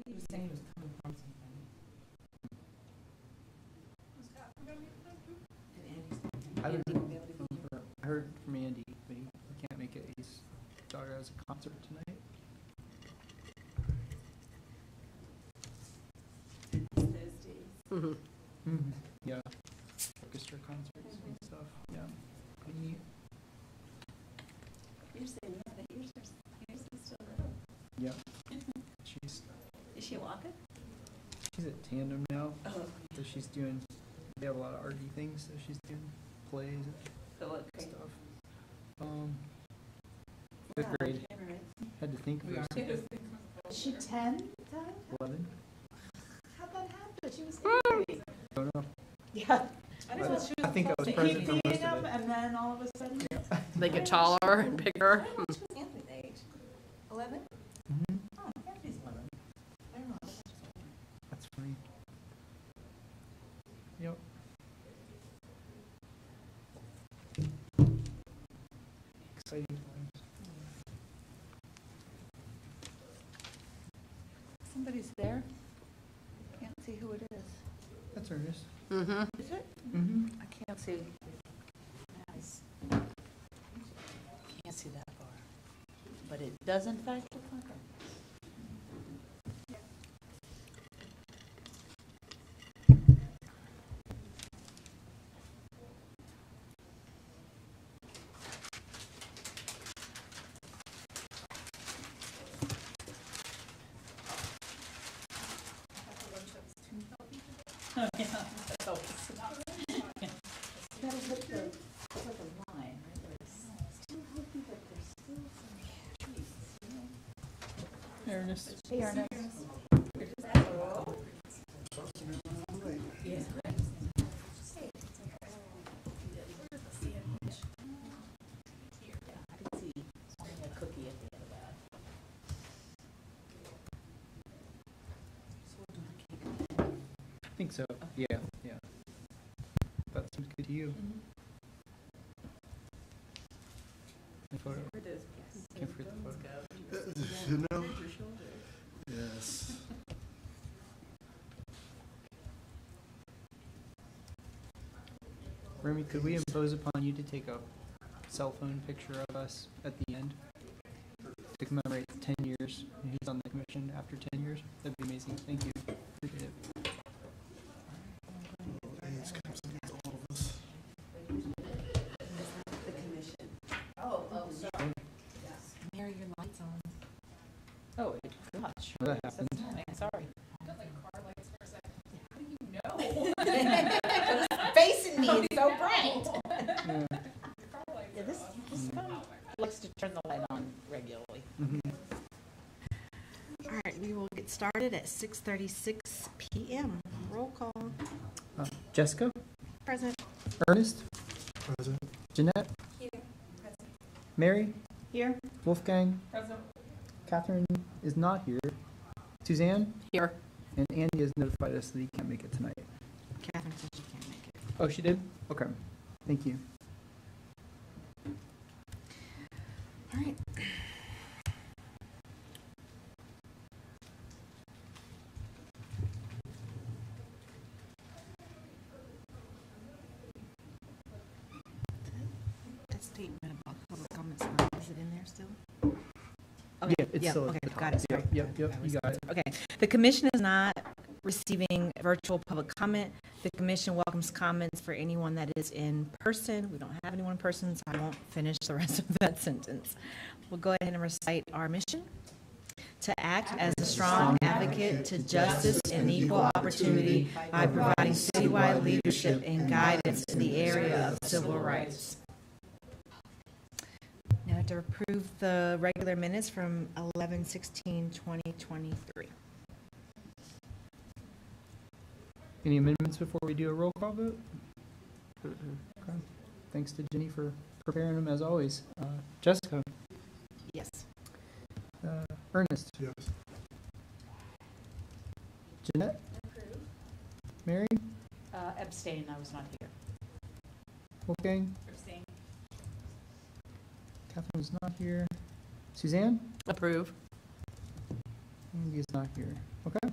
he was saying he was coming from something. Did Andy say I Andy don't will be able to be here? I heard from Andy, but he can't make it. His daughter has a concert tonight. Mhm. Mm-hmm. Yeah. Orchestra concerts and stuff. Yeah. Pretty neat. You're saying that yours is still little. Yeah. She's Is she walking? at Tandem now. Oh, So she's doing, they have a lot of arty things, so she's doing plays and okay. stuff. Fifth grade. Had to think for a second. Is she 10? 11? How'd that happen? She was 8. Don't know. Yeah. I think I was They present keep for most feeding of them, it. and then all of a sudden. They get taller and bigger. How much was Anthony's age? 11? Mm-hmm. Oh, Anthony's 11. I don't know. That's funny. Yep. Exciting times. Somebody's there. Can't see who it is. That's Ernest. Mm-hmm. Is it? Mm-hmm. I can't see. Nice. Can't see that far. But it does in fact look like her. Oh, yeah, that helps. That'll hit the, it's like a line, right? There's still healthy, but there's still some trees, you know? Ernest. Hey, Ernest. Yeah. I can see a cookie at the end of that. I think so. Yeah. Yeah. That seems good to you. The photo. Can't forget the photo. You know? Yes. Remy, could we impose upon you to take a cell phone picture of us at the end to commemorate 10 years? He's on the commission after 10 years. That'd be amazing. Thank you. Appreciate it. Age comes against all of us. The commission. Oh, sorry. Mary, your light's on. Oh, gosh. That happened. Sorry. Facing me is so bright. Yeah. Yeah, this phone likes to turn the light on regularly. Mhm. All right, we will get started at 6:36 p.m. Roll call. Jessica? Present. Ernest? Present. Jeanette? Here. Mary? Here. Wolfgang? Present. Catherine is not here. Suzanne? Here. And Andy has notified us that he can't make it tonight. Catherine said she can't make it. Oh, she did? Okay. Thank you. All right. That statement about public comments, is it in there still? Okay, Yeah, it's still at okay, the top. got it. Sorry. Yep, you got it. Okay, the commission is not receiving virtual public comment. The commission welcomes comments for anyone that is in person. We don't have anyone in person, so I won't finish the rest of that sentence. We'll go ahead and recite our mission. To act as a strong advocate to justice and equal opportunity by providing citywide leadership and guidance in the area of civil rights. Now to approve the regular minutes from 11/16/2023. Any amendments before we do a roll call vote? Okay. Thanks to Jenny for preparing them as always. Jessica? Yes. Ernest? Yes. Jeanette? Mary? Abstain, I was not here. Wolfgang? Abstain. Catherine's not here. Suzanne? Approve. Andy is not here. Okay.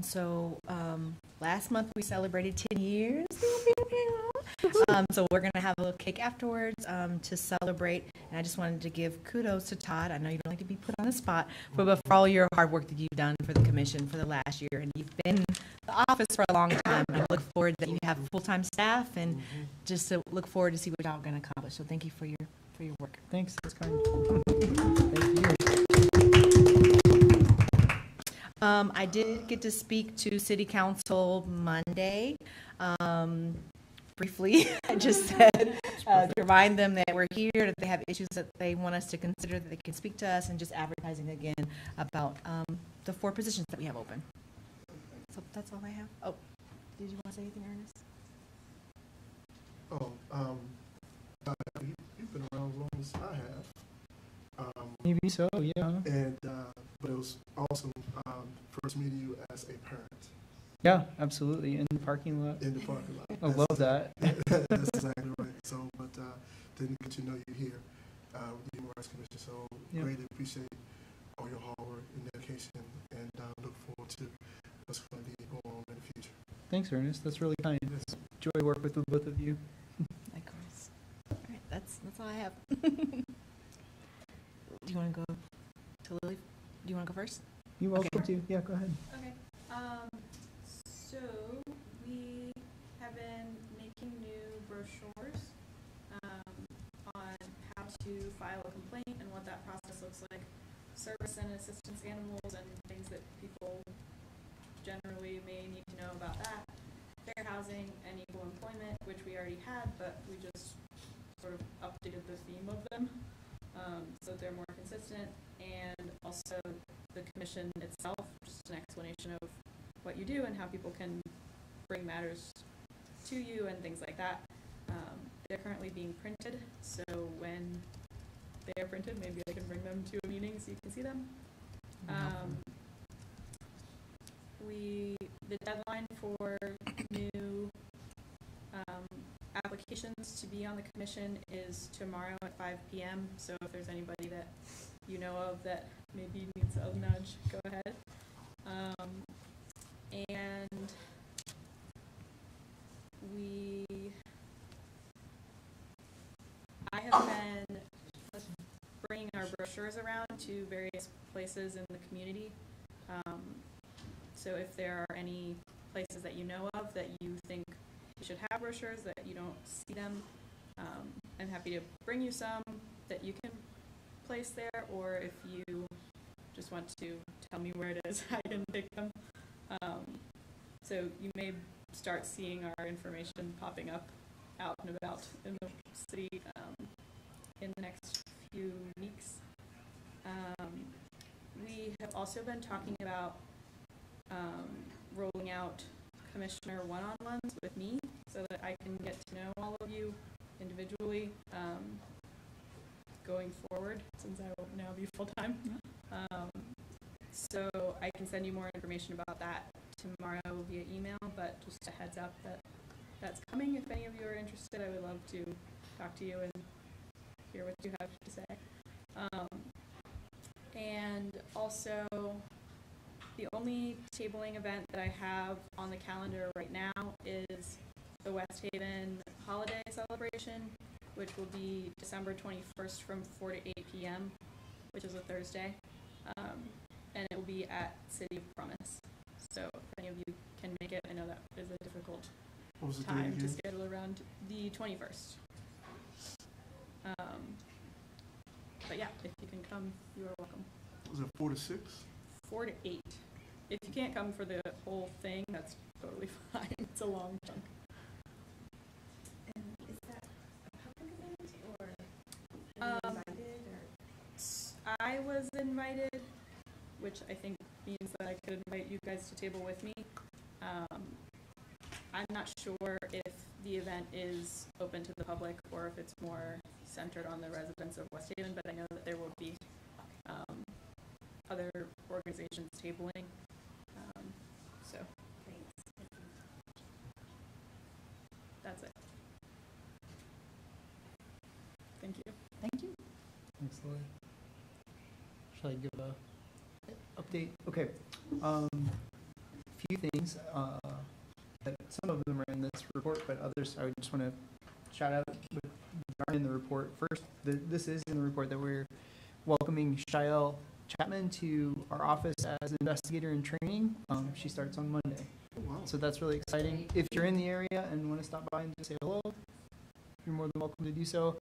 And so last month we celebrated 10 years. So we're going to have a little cake afterwards to celebrate. And I just wanted to give kudos to Todd. I know you don't like to be put on the spot, but for all your hard work that you've done for the commission for the last year. And you've been in the office for a long time. And I look forward that you have full-time staff and just to look forward to see what y'all are going to accomplish. So thank you for your work. Thanks, that's kind. Thank you. I did get to speak to City Council Monday. Briefly, I just said to remind them that we're here, that they have issues that they want us to consider, that they can speak to us, and just advertising again about the 4 positions that we have open. So that's all I have. Oh, did you want to say anything, Ernest? You've been around as long as I have. Maybe so, yeah. And, but it was awesome, first meeting you as a parent Yeah, absolutely, in the parking lot. in the parking lot. I love that. That's exactly right. So, but, didn't get to know you here, with the Human Rights Commission, so Yep. greatly appreciate all your hard work and dedication, and, look forward to what's going to be going on in the future. Thanks, Ernest, that's really kind. Enjoy work with the both of you. Likewise. All right, that's all I have. Do you want to go to Lily? Do you want to go first? You're welcome to. Yeah, go ahead. Okay, so we have been making new brochures, on how to file a complaint and what that process looks like, service and assistance animals and things that people generally may need to know about that, fair housing and equal employment, which we already had, but we just sort of updated the theme of them, so they're more consistent, and also the commission itself, just an explanation of what you do and how people can bring matters to you and things like that. They're currently being printed, so when they are printed, maybe I can bring them to a meeting so you can see them. The deadline for new applications to be on the commission is tomorrow at 5 p.m. So if there's anybody that you know of that maybe needs a nudge, go ahead. And I have been bringing our brochures around to various places in the community. So if there are any places that you know of that you think you should have brochures, that you don't see them, I'm happy to bring you some that you can place there, or if you just want to tell me where it is, I can take them. So you may start seeing our information popping up out and about in the city in the next few weeks. We have also been talking about rolling out commissioner one-on-ones with me so that I can get to know all of you individually going forward, since I will now be full-time. So I can send you more information about that tomorrow via email, but just a heads up that that's coming. If any of you are interested, I would love to talk to you and hear what you have to say. And also, the only tabling event that I have on the calendar right now is the West Haven Holiday Celebration, which will be December 21st from 4 to 8 p.m., which is a Thursday. And it will be at City of Promise. So if any of you can make it, I know that is a difficult What was the date time to again? schedule around the 21st. But yeah, if you can come, you are welcome. Was it 4 to 6? 4 to 8. If you can't come for the whole thing, that's totally fine. It's a long chunk. And is that a public event or Um, are you invited or? I was invited, which I think means that I could invite you guys to table with me. I'm not sure if the event is open to the public or if it's more centered on the residents of West Haven, but I know that there will be other organizations tabling. So that's it. Thank you. Thank you. Thanks, Lily. Shall I give a update? Okay. few things. That some of them are in this report, but others I would just want to shout out with in the report. First, this is in the report that we're welcoming Shael Chapman to our office as an investigator in training. She starts on Monday. Wow. So that's really exciting. If you're in the area and want to stop by and just say hello, you're more than welcome to do so.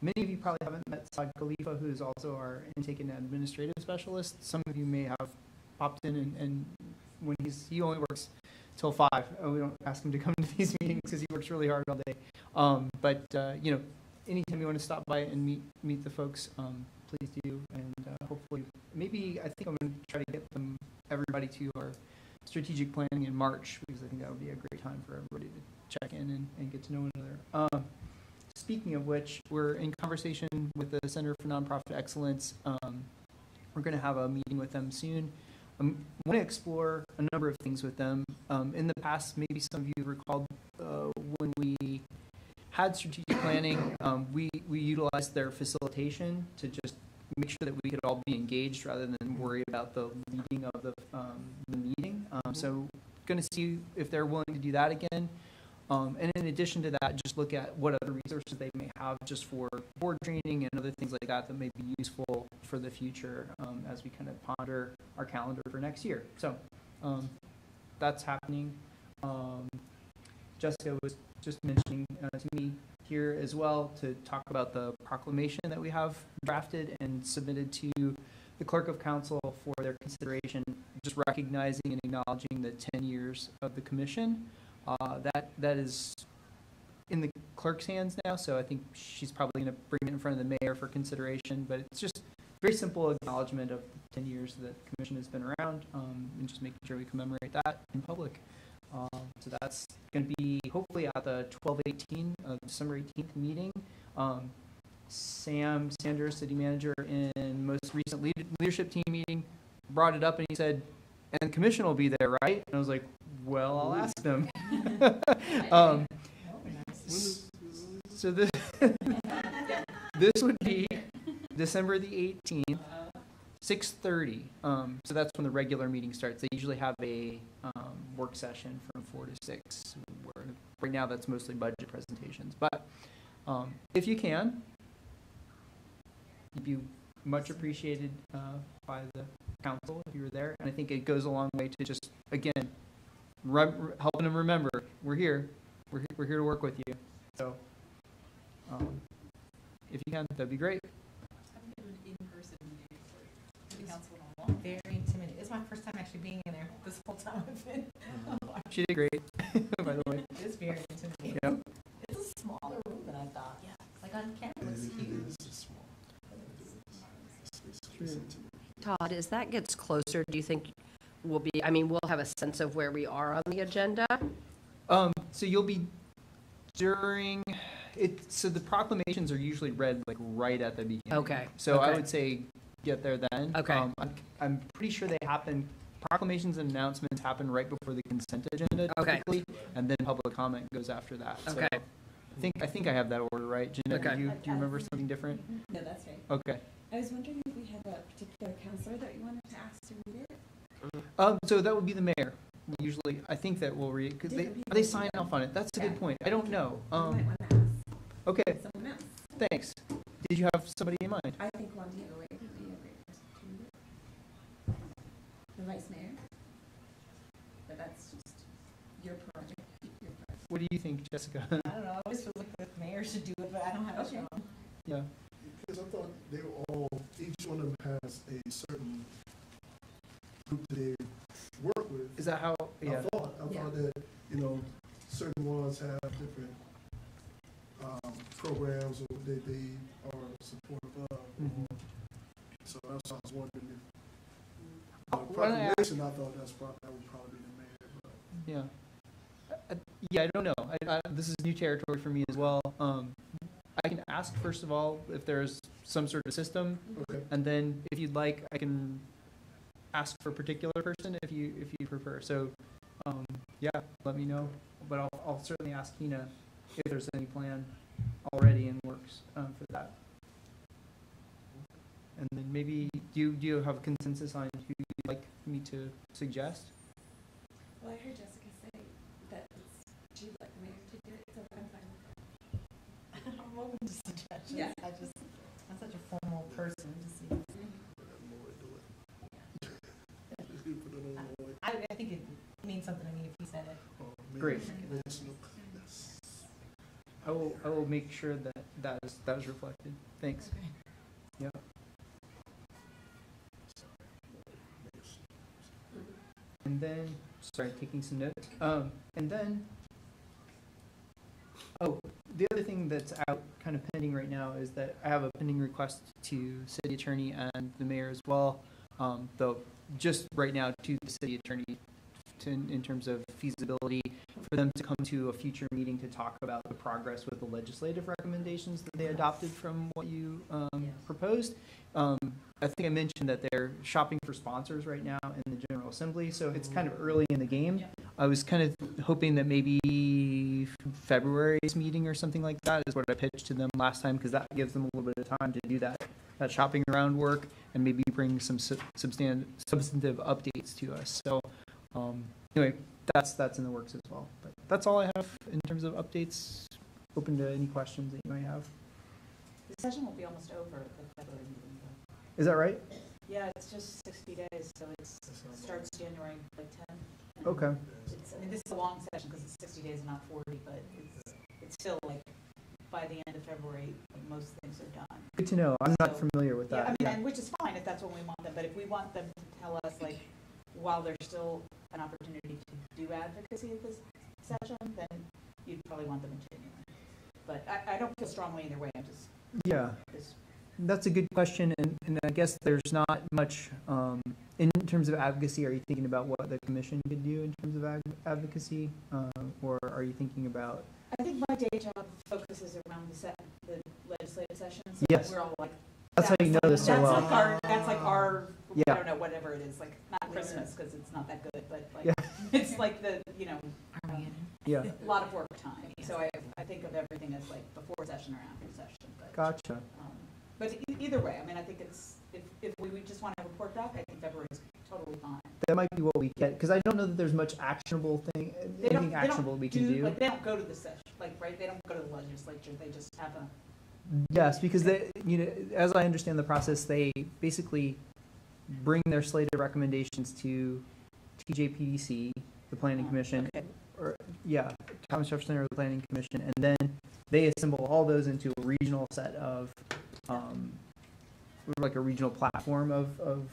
Many of you probably haven't met Saad Khalifa, who's also our intake and administrative specialist. Some of you may have popped in and when he only works till 5. We don't ask him to come to these meetings because he works really hard all day. But anytime you want to stop by and meet the folks, please do. And hopefully, maybe I think I'm going to try to get everybody to our strategic planning in March, because I think that would be a great time for everybody to check in and get to know one another. Speaking of which, we're in conversation with the Center for Nonprofit Excellence. We're going to have a meeting with them soon. I want to explore a number of things with them. In the past, maybe some of you recalled when we had strategic planning, we utilized their facilitation to just make sure that we could all be engaged rather than worry about the leading of the meeting. So going to see if they're willing to do that again. And in addition to that, just look at what other resources they may have just for board training and other things like that that may be useful for the future as we kind of ponder our calendar for next year. So that's happening. Jessica was just mentioning to me here as well to talk about the proclamation that we have drafted and submitted to the Clerk of Council for their consideration, just recognizing and acknowledging the 10 years of the commission. That is in the clerk's hands now, so I think she's probably going to bring it in front of the mayor for consideration, but it's just very simple acknowledgement of the 10 years that the commission has been around, and just making sure we commemorate that in public. So that's going to be hopefully at the 12/18, December 18th meeting. Sam Sanders, city manager, in most recent leadership team meeting, brought it up and he said, "And the commission will be there, right?" And I was like, "Well, I'll ask them." So this this would be December the 18th, 6:30. So that's when the regular meeting starts. They usually have a work session from 4 to 6. Right now, that's mostly budget presentations. But if you can, it'd be much appreciated by the council if you were there. And I think it goes a long way to just, again, helping them remember we're here. We're here to work with you. So if you can, that'd be great. Very intimidating. It's my first time actually being in there this whole time I've been. She did great, by the way. It's very intimidating. Yep. It's a smaller room than I thought. Yeah. Like on camera, it's huge. Todd, as that gets closer, do you think we'll have a sense of where we are on the agenda? So you'll be during it. So the proclamations are usually read like right at the beginning. Okay. So I Okay. would say get there then. Okay. I'm pretty sure they happen. Proclamations and announcements happen right before the consent agenda Okay. typically, and then public comment goes after that. So Okay. I think I have that order right. Jeanette, Okay. do you remember something different? No, that's right. Okay. I was wondering if we had a particular counselor that you wanted to ask to read it? So that would be the mayor. Usually, I think that we'll read because they sign off on it. That's a good point. I don't know. You might want to ask Okay. someone else. Thanks. Did you have somebody in mind? I think Juan Diego Wade would be a great person to read it. The vice mayor. But that's just your project. Your project. What do you think, Jessica? I don't know. I always feel like the mayor should do it, but I don't have a Okay. strong. Yeah. Because I thought they were all, each one of them has a certain group that they work with. Is that how? I Yeah. thought that, certain ones have different programs or they are supportive of. Mhm. So that's why I was wondering if, Why don't I- proclamation, I thought that would probably be the mayor, but. Yeah. Yeah, I don't know. This is new territory for me as well. I can ask first of all if there's some sort of system, Okay. and then if you'd like, I can ask for a particular person if you prefer. So, yeah, let me know. But I'll certainly ask Hina if there's any plan already in works for that. And then maybe do you have a consensus on who you'd like me to suggest? Well, I heard Jessica say that she'd like the mayor to do it, so I'm fine with that. I'm open to suggestions. Yeah. I'm such a formal person to see. I think it means something to me if he said it. Great. I will make sure that that is reflected. Thanks. Okay. Yep. And then, sorry, taking some notes. And then, the other thing that's out kind of pending right now is that I have a pending request to city attorney and the mayor as well. Though just right now to the city attorney in terms of feasibility for them to come to a future meeting to talk about the progress with the legislative recommendations that they adopted from what you proposed. I think I mentioned that they're shopping for sponsors right now in the General Assembly, so it's kind of early in the game. I was kind of hoping that maybe February's meeting or something like that is what I pitched to them last time, because that gives them a little bit of time to do that shopping around work and maybe bring some substantive updates to us. So anyway, that's in the works as well. But that's all I have in terms of updates. Open to any questions that you might have. The session will be almost over at the February meeting, though. Is that right? Yeah, it's just 60 days, so it starts January like 10. And Okay. I mean, this is a long session because it's 60 days, not 40, but it's still like by the end of February, most things are done. Good to know. I'm not So, familiar with Yeah, I that. mean, and which is fine if that's what we want them, but if we want them to tell us, like, while there's still an opportunity to do advocacy at this session, then you'd probably want them in January. But I don't feel strongly either way, I'm just, Yeah. just That's a good question, and I guess there's not much, in terms of advocacy, are you thinking about what the commission could do in terms of advocacy? Or are you thinking about? I think my day job focuses around the legislative session, so Yes. we're all like. That's how you know this so That's well. like our, Yeah. I don't know, whatever it is, like, not Christmas, because it's not that good, but like, Yeah. it's like the, Armageddon. Yeah, a lot of work time. So I think of everything as like before session or after session, but. gotcha. But either way, I mean, I think it's, if we just want to report back, I think February is totally fine. That might be what we get, because I don't know that there's much actionable thing, They don't- anything actionable we can do. Like, they don't go to the session, like, right, they don't go to the legislature, they just have a, Yes, because they, as I understand the process, they basically bring their slate of recommendations to TJPDC, the Planning Commission, okay. or, Thomas Jefferson Center, the Planning Commission, and then they assemble all those into a regional set of, like a regional platform of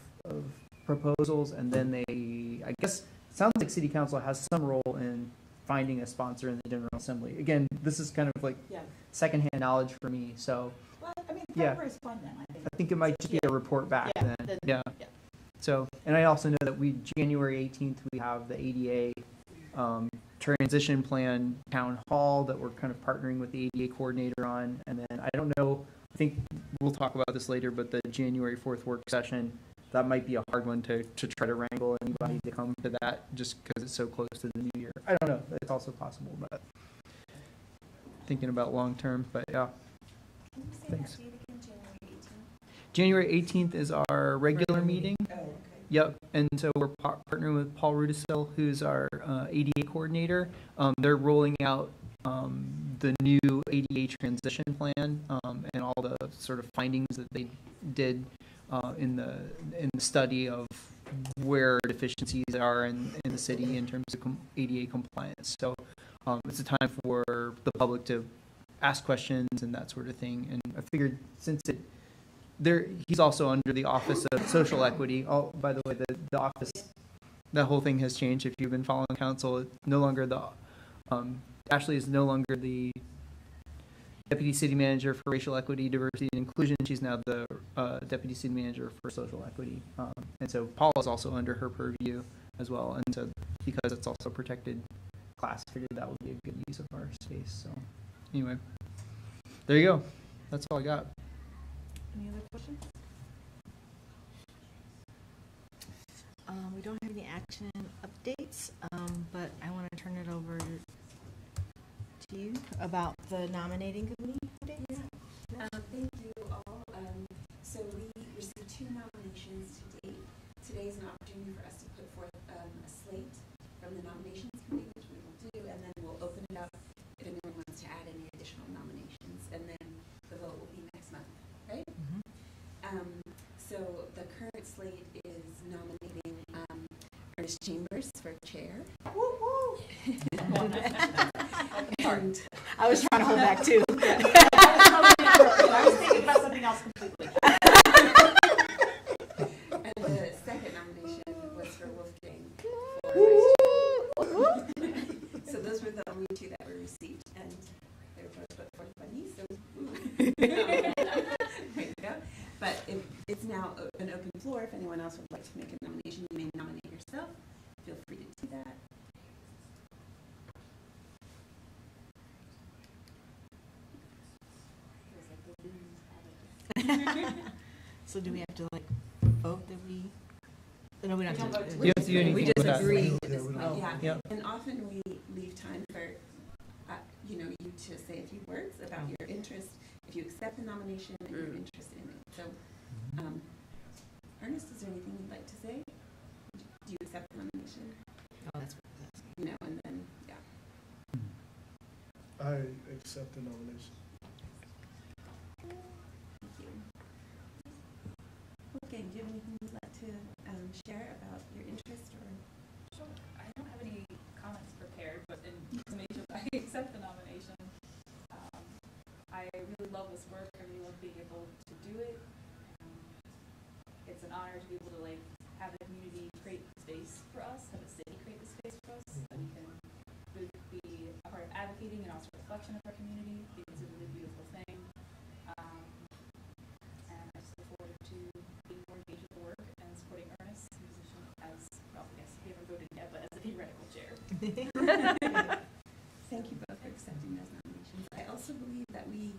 proposals, and then they, I guess, sounds like City Council has some role in finding a sponsor in the General Assembly. Again, this is kind of like Yeah. secondhand knowledge for me, so Well, I mean, Yeah. February's fun then, I think. I think it might just be a report back Yeah, then. Yeah. yeah. So, and I also know that January 18th, we have the ADA transition plan town hall that we're kind of partnering with the ADA coordinator on. And then I don't know, I think we'll talk about this later, but the January 4th work session, that might be a hard one to try to wrangle anybody to come to that just because it's so close to the new year. I don't know. It's also possible, but thinking about long term, but yeah. Can you say Thanks. that date again, January 18th? January 18th is our regular meeting. Oh, okay. Yep, and so we're partnering with Paul Rudisil, who's our ADA coordinator. They're rolling out the new ADA transition plan and all the sort of findings that they did in the study of where deficiencies are in the city in terms of ADA compliance. So it's a time for the public to ask questions and that sort of thing. And I figured since he's also under the Office of Social Equity. Oh, by the way, the office, that whole thing has changed. If you've been following council, it's no longer Ashley is no longer the Deputy City Manager for Racial Equity, Diversity, and Inclusion. She's now the Deputy City Manager for Social Equity. And so Paul is also under her purview as well. And so because it's also a protected class, I figured that would be a good use of our space. So anyway, there you go. That's all I got. Any other questions? We don't have any action updates, but I want to turn it over to you about the nominating committee updates. Thank you all. So we received 2 nominations to date. Today is an opportunity for us to put forth a slate from the nominations committee, which we will do, and then we'll open it up if anyone wants to add any additional nominations, and then the vote will be next month, right? So the current slate is nominating Ernest Chambers for chair. And I was trying to hold back too. I was thinking about something else completely. And the second nomination was for Wolfgang for vice chair. So those were the only two that were received, and they were both put forth by me, so. There you go. But it's now an open floor. If anyone else would like to make a nomination, you may nominate yourself. Feel free to do that. So do we have to like vote that we? No, we don't have to. You don't do anything We with just that. agree. Yeah, we don't- Oh. Yeah, Yep. and often we leave time for, you to say a few words about your interest, if you accept the nomination and you're interested in it. So, Ernest, is there anything you'd like to say? Do you accept the nomination? Oh, that's. And then, yeah. I accept the nomination. Thank you. Okay, do you have anything you'd like to share about your interest or? Sure. I don't have any comments prepared, but in summation, I accept the nomination. I really love this work. I really love being able to do it. It's an honor to be able to have the community create space for us, have the city create the space for us, that we can be a part of advocating and also a reflection of our community. I think it's a really beautiful thing. And I just look forward to being more engaged with the work and supporting Ernest's position as, well, I guess we haven't voted yet, but as the theoretical chair. Thank you both for accepting those nominations. I also believe that we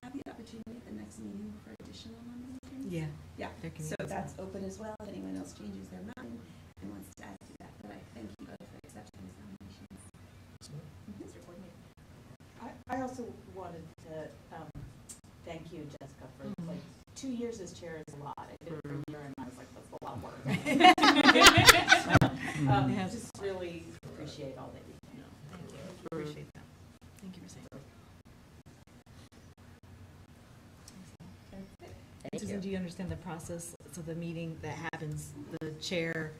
have the opportunity at the next meeting for additional nominations? Yeah. Yeah, There can so be that's open as well, if anyone else changes their mind and wants to add to that, but I thank you both for accepting these nominations. Mr. Coordinator. I also wanted to thank you, Jessica, for 2 years as chair is a lot. I did it for a year and I was like, that's a lot of work. Just really appreciate all that you do. Thank you. Appreciate that. Thank you for saying that. Susan, do you understand the process? So the meeting that happens, the chair,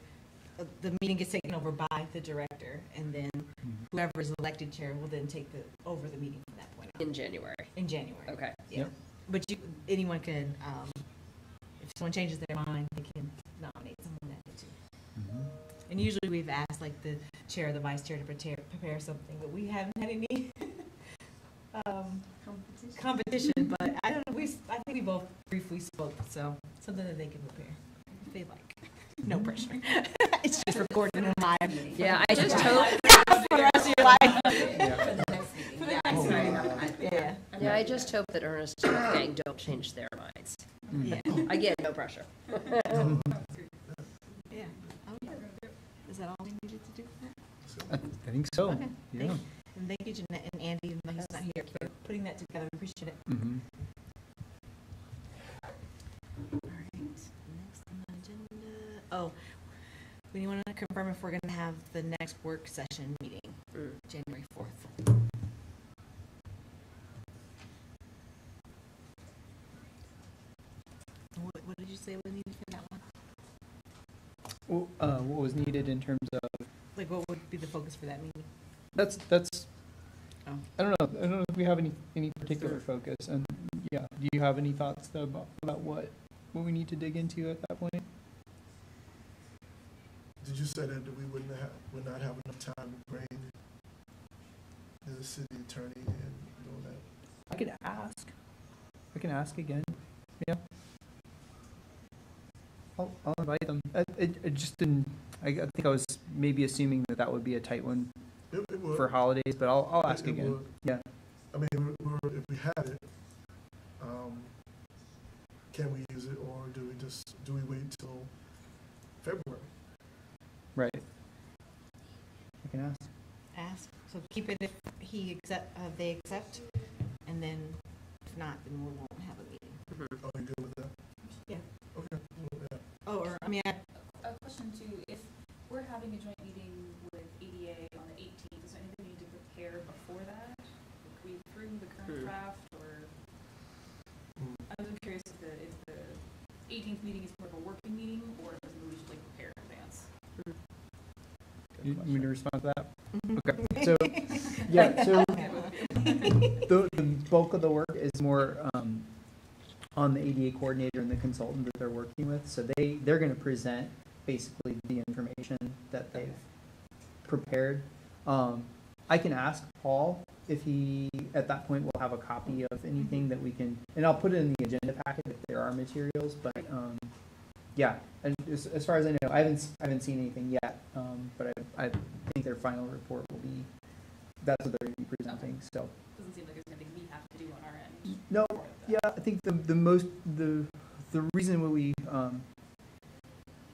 the meeting gets taken over by the director, and then whoever is elected chair will then take over the meeting from that point on. In January. In January. Okay. Yeah. Yep. But anyone can, if someone changes their mind, they can nominate someone that way too. And usually we've asked like the chair or the vice chair to prepare something, but we haven't had any competition. But I don't know. I think we both briefly spoke, so something that they can prepare if they like. No pressure. It's just recorded in my. Yeah, I just hope. For the rest of your life. For the next meeting, yeah, I'm sorry. Yeah. Yeah, I just hope that Ernest and Wolfgang don't change their minds. Yeah. Again, no pressure. Yeah. Oh, yeah. Is that all we needed to do? I think so. Okay. Yeah. And thank you, Jeanette and Andy, even though he's not here, for putting that together. Appreciate it. Mm-hmm. All right. Next on the agenda. Oh, we want to confirm if we're going to have the next work session meeting, January 4th. What did you say was needed for that one? What was needed in terms of Like, what would be the focus for that meeting? that's Oh. I don't know if we have any particular focus, and yeah, do you have any thoughts though about what we need to dig into at that point? Did you say that we would not have enough time to bring the city attorney and all that? I can ask again. Yeah. I'll invite them. It just didn't. I think I was maybe assuming that would be a tight one It would. for holidays, but I'll ask It again. would. Yeah. I mean, if we had it, can we use it, or do we wait till February? Right. I can ask. Ask. So keep it if they accept, and then if not, then we won't have a meeting. Are you good with that? Yeah. Okay. Well, yeah. Oh, or, I mean, A question too, if we're having a joint meeting 18th meeting is more of a working meeting, or is it something we should like prepare in advance? You want me to respond to that? Mhm. Okay, so, yeah, so the bulk of the work is more on the ADA coordinator and the consultant that they're working with. So they're going to present basically the information that they've prepared. I can ask Paul if he, at that point, will have a copy of anything that we can, and I'll put it in the agenda packet if there are materials, but, yeah, and as far as I know, I haven't seen anything yet, but I think their final report will be, that's what they're going to be presenting, so. Doesn't seem like there's anything we have to do on our end. No, yeah, I think the reason why we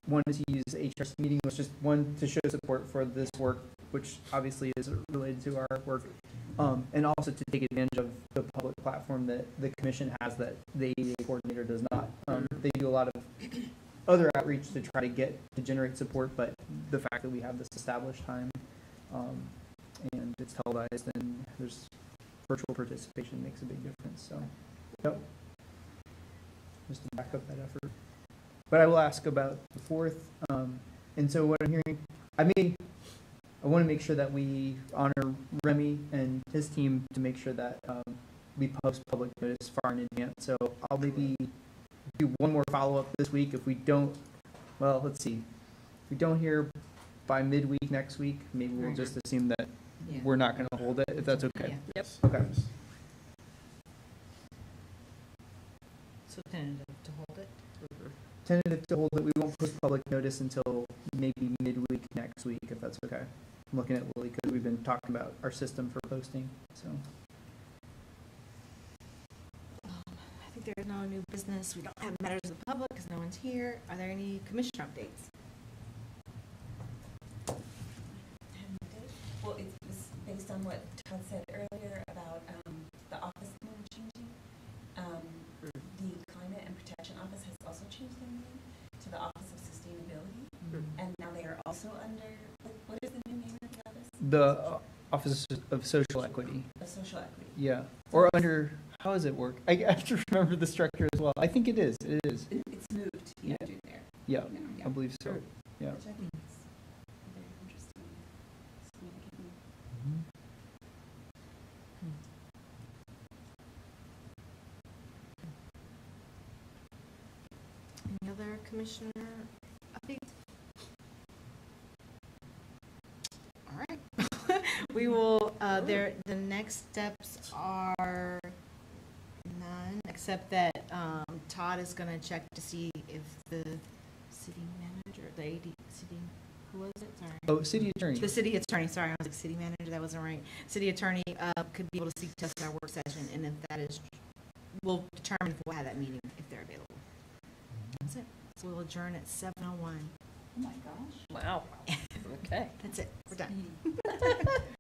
wanted to use HRC meeting was just one, to show support for this work, which obviously is related to our work, and also to take advantage of the public platform that the commission has that the ADA coordinator does not. They do a lot of other outreach to try to generate support, but the fact that we have this established time, and it's televised and there's virtual participation makes a big difference, so, yep. Just to back up that effort. But I will ask about the 4th, and so what I'm hearing, I want to make sure that we honor Remy and his team to make sure that we post public notice far in advance, so I'll maybe do one more follow-up this week. If we don't, well, let's see, if we don't hear by midweek next week, maybe we'll just assume that Yeah. we're not going to hold it, if that's okay. Yeah. Yep. Okay. So tentative to hold it? Tentative to hold it, we won't post public notice until maybe midweek next week, if that's okay. I'm looking at Willie because we've been talking about our system for posting, so. I think there's no new business. We don't have matters of the public because no one's here. Are there any commissioner updates? Well, it was based on what Todd said earlier about the office name changing. The Climate and Protection Office has also changed their name to the Office of Sustainability, and now they are also under, what is the new name of the office? The Office of Social Equity, Of Social Equity. yeah, or under, how does it work? I have to remember the structure as well. I think it is, It's moved, Yeah. under there. yeah, you know, I believe so, yeah. Which I think is a very interesting, significant move. Any other commissioner updates? All right. We will, the next steps are none, except that Todd is gonna check to see if the city manager, the AD, city, who was it? Sorry. Oh, city attorney. The city attorney, sorry, I was like city manager, that wasn't right. City attorney could be able to speak to us in our work session, and if that is, we'll determine if we'll have that meeting, if they're available. That's it. So we'll adjourn at 7:01. Oh my gosh. Wow. Okay. That's it, we're done.